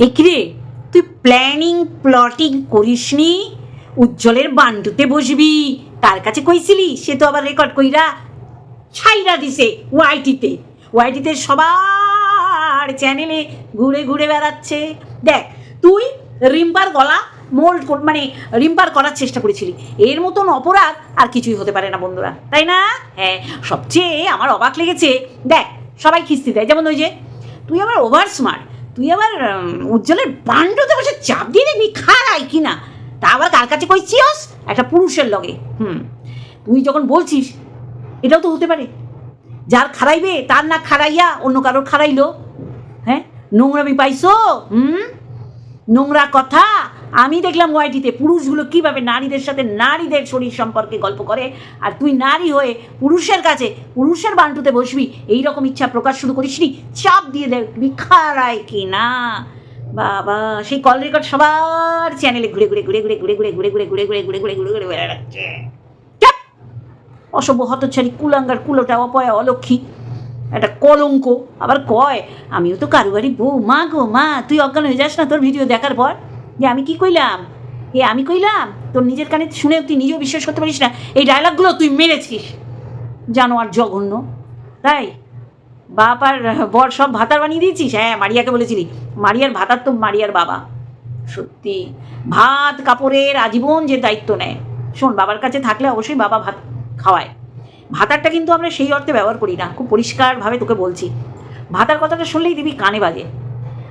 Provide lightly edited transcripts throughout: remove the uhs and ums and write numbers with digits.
এ কিরে, তুই প্লটিং করিসনি? উজ্জ্বলের বান্টুতে বসবি, তার কাছে কইছিলি? সে তো আবার রেকর্ড কইরা ছাইরা দিছে ওয়াইটিতে সবার চ্যানেলে ঘুরে ঘুরে বেড়াচ্ছে। দেখ, তুই রিম্পার গলা মোল্ড মানে রিম্পার করার চেষ্টা করেছিলি। এর মতন অপরাধ আর কিছুই হতে পারে না বন্ধুরা, তাই না? হ্যাঁ, সবচেয়ে আমার অবাক লেগেছে, দেখ সবাই খিস্তি দেয়, যেমন ওই যে তুই আবার ওভার স্মার্ট, তুই আবার উজ্জ্বলের বান্ডুতে বসে চাপ দিয়ে দেখবি খারাই কিনা, তা আবার কার কাছে কইছিস? একটা পুরুষের লগে। তুই যখন বলছিস, এটাও তো হতে পারে যার খারাইবে তার না খারাইয়া অন্য কারোর খারাইলো। হ্যাঁ, নোংরামি পাইছো? নোংরা কথা। আমি দেখলাম ওয়াইটিতে পুরুষগুলো কীভাবে নারীদের সাথে নারীদের শরীর সম্পর্কে গল্প করে, আর তুই নারী হয়ে পুরুষের কাছে পুরুষের বান্টুতে বসবি, এইরকম ইচ্ছা প্রকাশ শুরু করিসনি, চাপ দিয়ে দেখবি খারায় কি না। বাবা, সেই কল রেকর্ড সবার চ্যানেলে ঘুরে ঘুরে ঘুরে ঘুরে ঘুরে ঘুরে ঘুরে ঘুরে ঘুরে ঘুরে ঘুরে ঘুরে ঘুরে ঘুরে বেড়াচ্ছে। অসভ্য হতচ্ছাড়ি কুলাঙ্গার কুলোটা অপয়া অলক্ষী একটা কলঙ্ক। আবার কয় আমিও তো কারো বাড়ি বউ। মা গো মা, তুই অজ্ঞান হয়ে যাস না তোর ভিডিও দেখার পর, যে আমি কি কইলাম, আমি কইলাম? তোর নিজের কানে শুনে তুই নিজেও বিশ্বাস করতে পারিস না। এই ডায়লগগুলো তুই মেরেছিস, জানো আর জঘন্য। তাই বাপ আর বর সব ভাতার বানিয়ে দিয়েছিস। হ্যাঁ, মারিয়াকে বলেছিলি, মারিয়ার ভাতার তো মারিয়ার বাবা। সত্যি, ভাত কাপড়ের আজীবন যে দায়িত্ব নেয়। শোন, বাবার কাছে থাকলে অবশ্যই বাবা ভাত খাওয়ায়। ভাতারটা কিন্তু আমরা সেই অর্থে ব্যবহার করি না, খুব পরিষ্কারভাবে তোকে বলছি। ভাতার কথাটা শুনলেই দিবি কানে বাজে,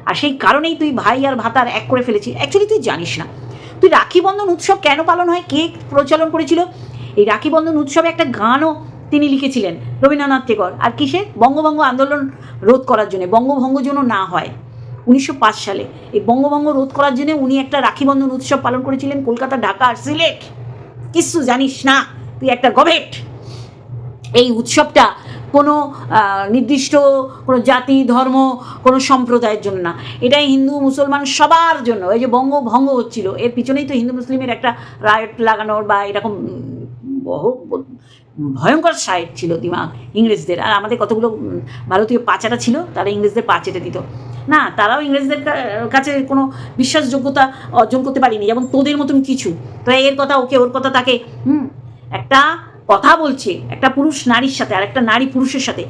আর সেই কারণেই তুই ভাই আর ভাতার এক করে ফেলেছিস। অ্যাকচুয়ালি তুই জানিস না, তুই রাখি বন্ধন উৎসব কেন পালন হয়, কে প্রচলন করেছিল? এই রাখি বন্ধন উৎসবে একটা গানও তিনি লিখেছিলেন, রবীন্দ্রনাথ টেগর। আর কিসে? বঙ্গভঙ্গ আন্দোলন রোধ করার জন্য, বঙ্গভঙ্গ যেন না হয় 1905 সালে। এই বঙ্গভঙ্গ রোধ করার জন্য উনি একটা রাখি বন্ধন উৎসব পালন করেছিলেন, কলকাতা, ঢাকা আর সিলেট। কিচ্ছু জানিস না, তুই একটা গভেট। এই উৎসবটা কোনো নির্দিষ্ট কোনো জাতি, ধর্ম, কোনো সম্প্রদায়ের জন্য না, এটাই হিন্দু মুসলমান সবার জন্য। এই যে বঙ্গভঙ্গ হচ্ছিল, এর পিছনেই তো হিন্দু মুসলিমের একটা রায়ট লাগানোর বা এরকম বহু ভয়ঙ্কর সাইড ছিল দিমাগ ইংরেজদের। আর আমাদের কতগুলো ভারতীয় পাচারা ছিল, তারা ইংরেজদের পা চেটে দিত না, তারাও ইংরেজদের কাছে কোনো বিশ্বাসযোগ্যতা অর্জন করতে পারিনি, যেমন তোদের মতন কিছু। তো এর কথা ওকে, ওর কথা তাকে। একটা কথা বলছে একটা পুরুষ নারীর সাথে আর একটা নারী পুরুষের সাথে,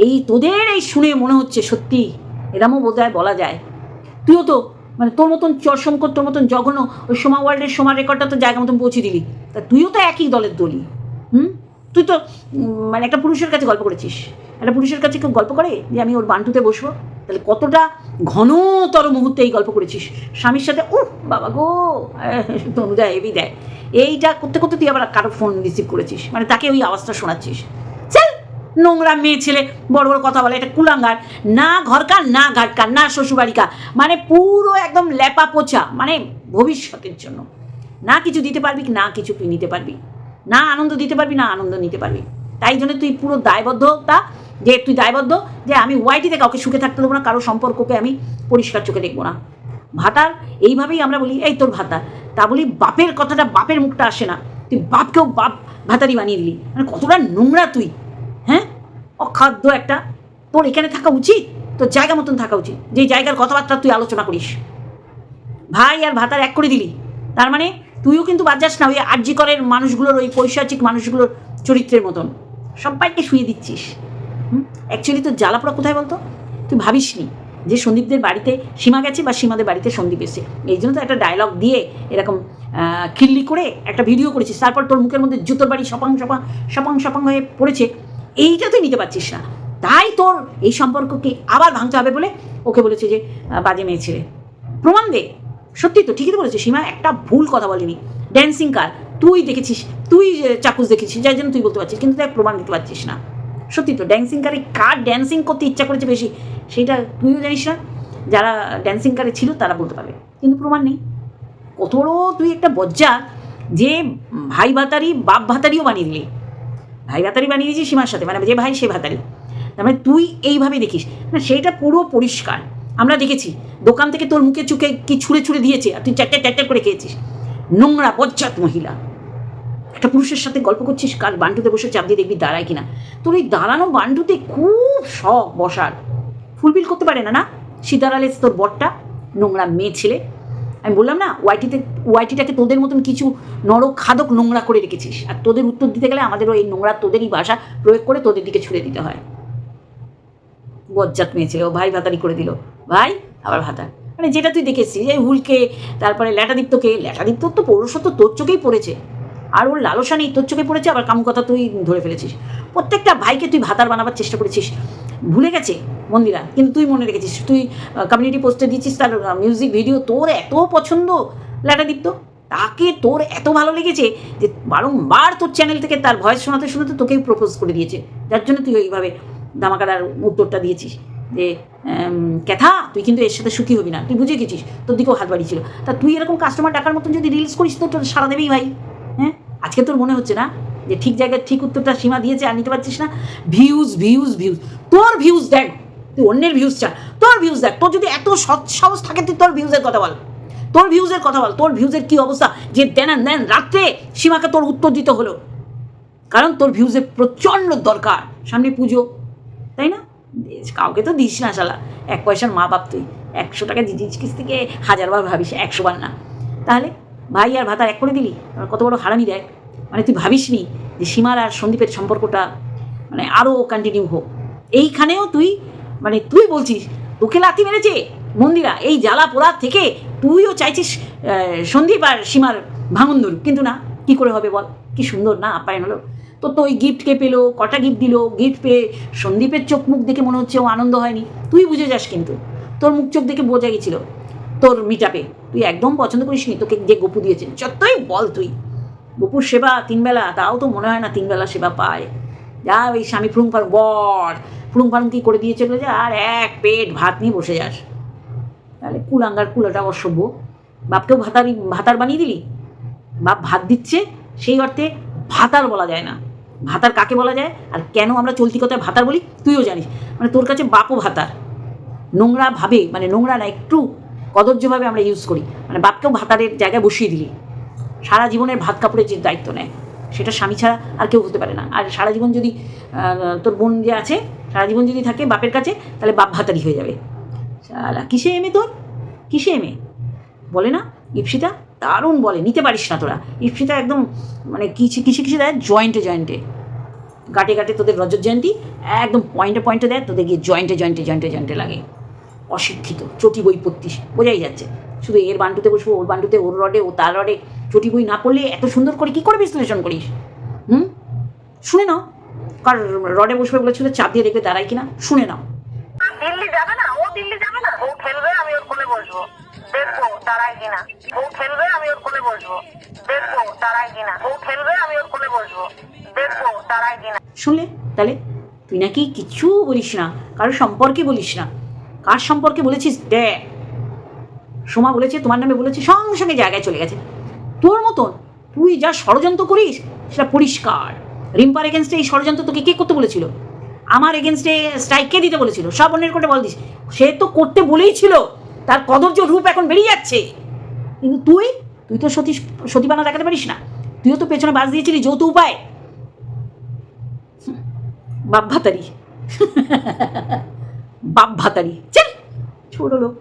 এই তোদের এই শুনে মনে হচ্ছে সত্যি এরমও বোধহয় বলা যায়। তুইও তো মানে তোর মতন চরশঙ্কর, তোর মতন জঘন্য ওই সোমা ওয়ার্ল্ডের সোমার রেকর্ডটা তো জায়গা মতন পৌঁছে দিলি, তা তুইও তো একই দলের দলি। তুই তো মানে একটা পুরুষের কাছে গল্প করেছিস। একটা পুরুষের কাছে কেউ গল্প করে যে আমি ওর বান্টুতে বসবো? তাহলে কতটা ঘনতর মুহূর্তে এই গল্প করেছিস স্বামীর সাথে। বাবা গো, তনু দেয় এবি দেয়। এইটা করতে করতে তুই আবার কারো ফোন রিসিভ করেছিস, মানে তাকে ওই আওয়াজটা শোনাচ্ছিস। চল, নোংরা মেয়ে ছেলে, বড় বড় কথা বলে, এটা কুলাঙ্গার, না ঘরকার না ঘাটকার না শ্বশুরবাড়িকা, মানে পুরো একদম ল্যাপা পোছা, মানে ভবিষ্যতের জন্য না কিছু দিতে পারবি, না কিছু তুই নিতে পারবি, না আনন্দ দিতে পারবি, না আনন্দ নিতে পারবি। তাই জন্য তুই পুরো দায়বদ্ধতা, যে তুই দায়বদ্ধ যে আমি ওয়াইটিতে কাউকে সুখে থাকতে দেবো না, কারো সম্পর্ককে আমি পরিষ্কার চোখে দেখবো না। ভাতার এইভাবেই আমরা বলি এই তোর ভাতা, তা বলি বাপের কথাটা, বাপের মুখটা আসে না, তুই বাপকেও বাপ ভাতারি বানিয়ে দিলি, মানে কতটা নোংরা তুই। হ্যাঁ, অখাদ্য একটা। তোর এখানে থাকা উচিত, তোর জায়গা মতন থাকা উচিত, যে জায়গার কথাবার্তা তুই আলোচনা করিস। ভাই আর ভাতার এক করে দিলি, তার মানে তুইও কিন্তু বাদ যাস না ওই আর্যিকরের মানুষগুলোর, ওই পৈশাচিক মানুষগুলোর চরিত্রের মতন সবাইকে শুয়ে দিচ্ছিস। অ্যাকচুয়ালি তোর জ্বালাপোড়া কোথায় বলতো? তুই ভাবিস নি যে সন্দীপদের বাড়িতে সীমা গেছে বা সীমাদের বাড়িতে সন্দীপ এসে, এই জন্য তো একটা ডায়লগ দিয়ে এরকম খিল্লি করে একটা ভিডিও করেছিস, তারপর তোর মুখের মধ্যে জুতোর বাড়ি সপাং সপাং সপাং সপাং হয়ে পড়েছে। এইটা তুই নিতে পারছিস না, তাই তোর এই সম্পর্ককে আবার ভাঙতে হবে বলে ওকে বলেছে যে বাজে মেয়ে ছেলে। প্রমাণ দে। সত্যি তো ঠিকই তো বলেছে, সীমা একটা ভুল কথা বলেনি। ড্যান্সিং কার তুই দেখেছিস, তুই চাকুস দেখেছিস, যার জন্য তুই বলতে পারছিস, কিন্তু তাই প্রমাণ দিতে পারছিস না। সত্যি তো, ড্যান্সিং কারে কার ড্যান্সিং করতে ইচ্ছা করেছে বেশি, সেইটা তুইও জানিস না, যারা ড্যান্সিং কারে ছিল তারা বলতে পারবে, কিন্তু প্রমাণ নেই। কত বড় তুই একটা বজ্জা যে ভাই ভাতারি বাপ ভাতারিও বানিয়ে দিলি। ভাই ভাতারি বানিয়ে দিয়েছিস সীমার সাথে, মানে যে ভাই সে ভাতারি, তার মানে তুই এইভাবে দেখিস না, সেইটা পুরো পরিষ্কার। আমরা দেখেছি দোকান থেকে তোর মুখে চুকে কি ছুঁড়ে ছুঁড়ে দিয়েছে, আর তুই চারটে চারটে করে খেয়েছিস। নোংরা বজ্জাত মহিলা। একটা পুরুষের সাথে গল্প করছিস, কার বান্টুতে বসে চাপ দিয়ে দেখবি দাঁড়ায় কিনা। তোর এই দাঁড়ানো বান্টুতে খুব শখ বসার, ফুলফিল করতে পারে না, না সিতারালেস তোর বরটা, নোংরা মেয়ে ছেলে। আমি বললাম না, ওয়াইটিটাকে তোদের মতন কিছু নরক খাদক নোংরা করে রেখেছিস, আর তোদের উত্তর দিতে গেলে আমাদেরও এই নোংরা তোদেরই ভাষা প্রয়োগ করে তোদের দিকে ছুড়ে দিতে হয়। বজ্জাত মেয়ে ছিল, ভাই ভাতারি করে দিল, ভাই আবার ভাতার, মানে যেটা তুই দেখেছিস এই হুলকে, তারপরে ল্যাটাদীপ্ত তো পৌরসত্ব তোর চোখেই পড়েছে, আর ওর লালসা নেই তোর চোখে পড়েছে, আবার কামকথা তুই ধরে ফেলেছিস। প্রত্যেকটা ভাইকে তুই ভাতার বানাবার চেষ্টা করেছিস, ভুলে গেছে মন্দিরা, কিন্তু তুই মনে রেখেছিস। তুই কমিউনিটি পোস্টে দিচ্ছিস তার মিউজিক ভিডিও, তোর এত পছন্দ ল্যাটাদীপ্ত, তাকে তোর এত ভালো লেগেছে যে বারংবার তোর চ্যানেল থেকে তার ভয়েস শোনাতে শোনাতে তোকেই প্রপোজ করে দিয়েছে, যার জন্য তুই ওইভাবে ধামাকাদার উত্তরটা দিয়েছিস যে ক্যাথা তুই কিন্তু এর সাথে সুখী হবি না, তুই বুঝে গেছিস, তোর দিকেও হাত বাড়িয়েছিল। তা তুই এরকম কাস্টমার ডাকার মতন যদি রিলস করিস তো তোর সারা দেবেই ভাই। হ্যাঁ, আজকে তোর মনে হচ্ছে না যে ঠিক জায়গায় ঠিক উত্তরটা সীমা দিয়েছে আর নিতে পারছিস না? ভিউজ ভিউজ ভিউজ, তোর ভিউজ দেখ, তুই অন্যের ভিউজ চা, তোর ভিউজ দেখ। তোর যদি এত সৎসাহস থাকে তুই তোর ভিউজের কথা বল, তোর ভিউজের কথা বল, তোর ভিউজের কী অবস্থা যে দেন রাত্রে সীমাকে তোর উত্তর দিতে হলো, কারণ তোর ভিউজের প্রচণ্ড দরকার, সামনে পুজো, তাই না? কাউকে তো দিস না শালা, 1 পয়সার মা বাপ তুই, 100 টাকা জিনিস থেকে 1000বার ভাবিস, 100 বার না। তাহলে ভাই আর ভাতার এক করে দিলি, কত বড় হারামি দেখ। মানে তুই ভাবিস নি যে সীমার আর সন্দীপের সম্পর্কটা মানে আরও কন্টিনিউ হোক। এইখানেও তুই মানে তুই বলছিস তোকে লাথি মেরেছে মন্দিরা, এই জ্বালা পোড়া থেকে তুইও চাইছিস সন্দীপ আর সীমার ভাঙন ধরুক, কিন্তু না, কি করে হবে বল? কি সুন্দর না আপ্যায়ন হলো তোর তো। ওই গিফটকে পেলো, কটা গিফট দিল, গিফট পেয়ে সন্দীপের চোখ মুখ দেখে মনে হচ্ছে ও আনন্দ হয়নি, তুই বুঝে যাস, কিন্তু তোর মুখ চোখ দেখে বোঝা গেছিল তোর মিটাপে তুই একদম পছন্দ করিস নি তোকে যে গপু দিয়েছে। যতই বল তুই গপুর সেবা 3 বেলা, তাও তো মনে হয় না 3 বেলা সেবা পায়। যা ওই স্বামী ফুরুং ফারুং বর ফুরুং ফারুং কি করে দিয়ে চলে যা, আর এক পেট ভাত নিয়ে বসে যাস। তাহলে কুলাঙ্গার কুলাটা অসভ্য, বাপকেও ভাতার বানিয়ে দিলি। বাপ ভাত দিচ্ছে, সেই অর্থে ভাতার বলা যায় না। ভাতার কাকে বলা যায় আর কেন আমরা চলতি কথায় ভাতার বলি তুইও জানিস। মানে তোর কাছে বাপও ভাতার, নোংরা ভাবে, মানে নোংরা না, একটু কদর্যভাবে আমরা ইউজ করি, মানে বাপকেও ভাতারের জায়গায় বসিয়ে দিলি। সারা জীবনের ভাত কাপড়ের যে দায়িত্ব নেয় সেটা স্বামী ছাড়া আর কেউ হতে পারে না। আর সারা জীবন যদি তোর বোন যে আছে সারা জীবন যদি থাকে বাপের কাছে, তাহলে বাপ ভাতারি হয়ে যাবে। শালা কিসে এমে তোর, কিসে এমে বলে না ইপসিতা, দারুণ বলে, নিতে পারিস না তোরা। ইপসিতা একদম মানে কিসে দেয়, জয়েন্টে গাটে গাটে তোদের রজত জয়ন্তী, একদম পয়েন্টে দেয়, তোদের গিয়ে জয়েন্টে লাগে। অশিক্ষিত চটি বই পড়তিস, বোঝাই যাচ্ছে। শুধু এর বান্টুতে বসবো, ওর বান্টুতে, ওর রডে, ও তার রডে, চটি বই না পড়লে এত সুন্দর করে কী করে বিশ্লেষণ করিস? শুনে নাও, কার রডে বসবে বলেছিল, চাপ দিয়ে দেখবে দাঁড়ায় কিনা, শুনে নাও। দিল্লি যাবে না, ও দিল্লি যাবে না, ও খেলবে আমি ওর কোলে বসবো, দেখবো দাঁড়ায় কিনা। ও খেলবে আমি ওর কোলে বসবো, দেখবো দাঁড়ায় কিনা। ও খেলবে আমি ওর কোলে বসবো, দেখবো দাঁড়ায় কিনা। শুনলে? তাহলে তুই নাকি কিছু বলিস না, কারোর সম্পর্কে বলিস না। কার সম্পর্কে বলেছিস দেখ, সোমা বলেছে, তোমার নামে বলেছে, সঙ্গে সঙ্গে জায়গায় চলে গেছে। তোর মতন তুই যা ষড়যন্ত্র করিস সেটা পরিষ্কার। রিম্পার এগেনস্টে এই ষড়যন্ত্র তোকে কে করতে বলেছিল? আমার এগেনস্টে স্ট্রাইক কে দিতে বলেছিল? সব অন্যের কোর্টে বল দিস, সে তো করতে বলেই ছিল, তার কদর্য রূপ এখন বেরিয়ে যাচ্ছে। কিন্তু তুই তো সতীবানা দেখাতে পারিস না, তুইও তো পেছনে বাস দিয়েছিলি যৌথ উপায়। বাপ ভাতারি চল, ছোট লোক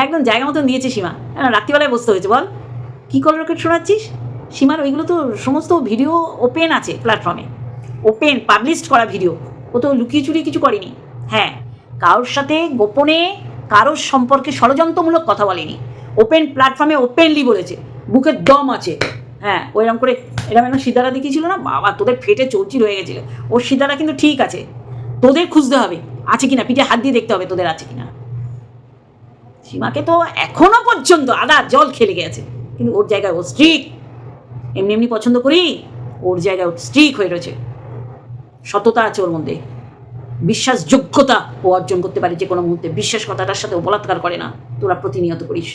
একদম জায়গা মতন দিয়েছে সীমা। রাত্রিবেলায় বসতে হয়েছে বল, কী কল রকেট শোনাচ্ছিস? সীমার ওইগুলো তো সমস্ত ভিডিও ওপেন আছে প্ল্যাটফর্মে, ওপেন পাবলিশড করা ভিডিও, ও তো লুকিয়ে চুরিয়ে কিছু করেনি। হ্যাঁ, কারোর সাথে গোপনে কারোর সম্পর্কে ষড়যন্ত্রমূলক কথা বলেনি, ওপেন প্ল্যাটফর্মে ওপেনলি বলেছে, বুকের দম আছে। হ্যাঁ, ওইরকম করে এরকম সিতারা দেখিয়েছিল না, বাবা তোদের ফেটে চৌচির হয়ে গেছিলো। ওর সিতারা কিন্তু ঠিক আছে, তোদের খুঁজতে হবে আছে কিনা, পিঠে হাত দিয়ে দেখতে হবে তোদের আছে কিনা। সীমাকে তো এখনো পর্যন্ত আদার জল খেলে গেছে, কিন্তু ওর জায়গায় ও স্ট্রিক। এমনি পছন্দ করি, ওর জায়গায় ও স্ট্রিক হয়ে রয়েছে। সততা আছে ওর মধ্যে, বিশ্বাসযোগ্যতা ও অর্জন করতে পারে যে কোনো মুহূর্তে। বিশ্বাস কথাটার সাথে ও বলাৎকার করে না, তোরা প্রতিনিয়ত করিস।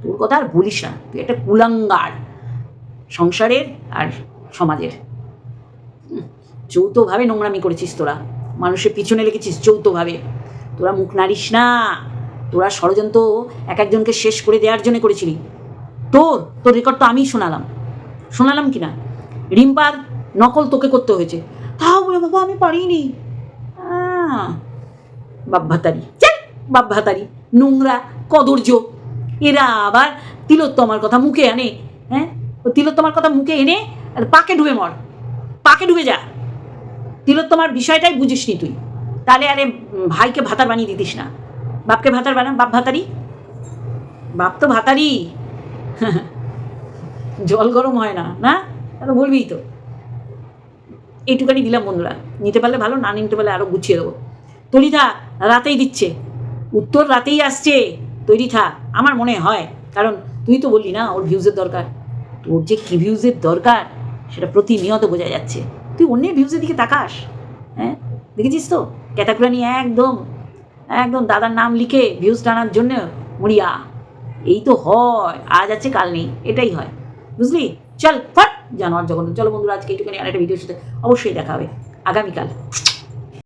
তোর কথা আর বলিস না, তুই একটা কুলাঙ্গার সংসারের আর সমাজের। যৌথভাবে নোংরামি করেছিস তোরা, মানুষের পিছনে লেগেছিস যৌথভাবে। তোরা মুখ নাড়িস না, তোরা ষড়যন্ত্র এক একজনকে শেষ করে দেওয়ার জন্য করেছিলি। তোর রেকর্ড তো আমিই শোনালাম কি না? রিম্পার নকল তোকে করতে হয়েছে, তাও বলে বাবা আমি পারিনি। বাপ ভাতারি, নোংরা কদর্য। এরা আবার তিলোত্তমার কথা মুখে আনে, হ্যাঁ, ও তিলোত্তমার কথা মুখে এনে আর পাকে ডুবে মর, পাকে ডুবে যা। তিলোত্তমার বিষয়টাই বুঝিসনি তুই, তাহলে আরে ভাইকে ভাতার বানিয়ে দিতিস না, বাপকে ভাতার বানা, বাপ ভাতারি, বাপ তো ভাতারি। জল গরম হয় না, না তাহলে বলবিই তো। এইটুকানি দিলাম বন্ধুরা, নিতে পারলে ভালো, না নিতে পারলে আরও গুছিয়ে দেবো। তৈরি থাক, রাতেই দিচ্ছে উত্তর, রাতেই আসছে, তৈরি থাক আমার মনে হয়। কারণ তুই তো বললি না ওর ভিউজের দরকার, তোর যে কী ভিউজের দরকার সেটা প্রতিনিয়ত বোঝা যাচ্ছে। তুই অন্যের ভিউজের দিকে তাকাস, হ্যাঁ দেখেছিস তো, ক্যাতাকুলা নিয়ে একদম একদম দাদার নাম লিখে ভিউজ টানার জন্য মরিয়া। এই তো হয়, আজ আছে কাল নেই, এটাই হয়, বুঝলি। চল ফট জানোয়ার জগন্নাথ, চলো বন্ধুরা আজকে এইটুখানি, আর একটা ভিডিওর সাথে অবশ্যই দেখা হবে আগামীকাল।